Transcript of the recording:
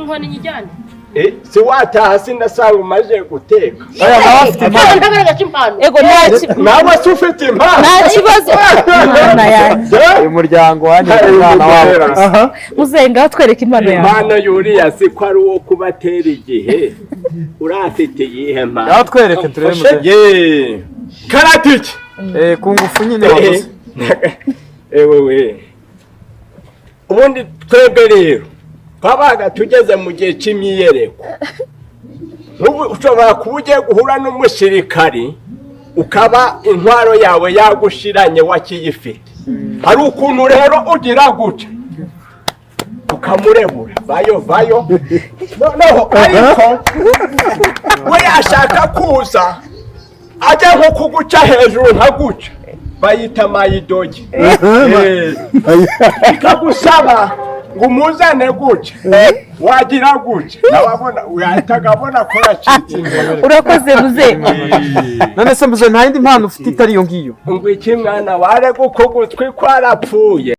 inkoni nyijyane si wataha sindasanga umaze guteka oya nawe afite impano ntagaragaje impano ego nawe se ufite impano nta kibazo imana yanjye uyu muryango wanyu umwana wabo muzenga batwereka impano yawe impano yuriya si ko ari uwo kubatera igihe urafite iyihe mpano yatwereke turebe muze karatiki ku ngufu nyine wavuze ewe ubundi twebwe rero twabaga tugeze mu gihe cy'imyiyereko ushobora kuba ugiye guhura n'umusirikari ukaba intwaro yawe yagushiranye wakiyifite hari ukuntu rero ugira gutya ukamurebura vayo noneho ariko we yashaka kuza ajya nko kuguca hejuru nkaguca bayita mayidogi bikagusaba ngo umuzane guca wagira guca nababona uyahitaga abona ko yacitse imbere urakoze muze none se muze nta yindi mpano ufite itari iyo ngiyo ngo iki mwana ware guko gutwi kwarapfuye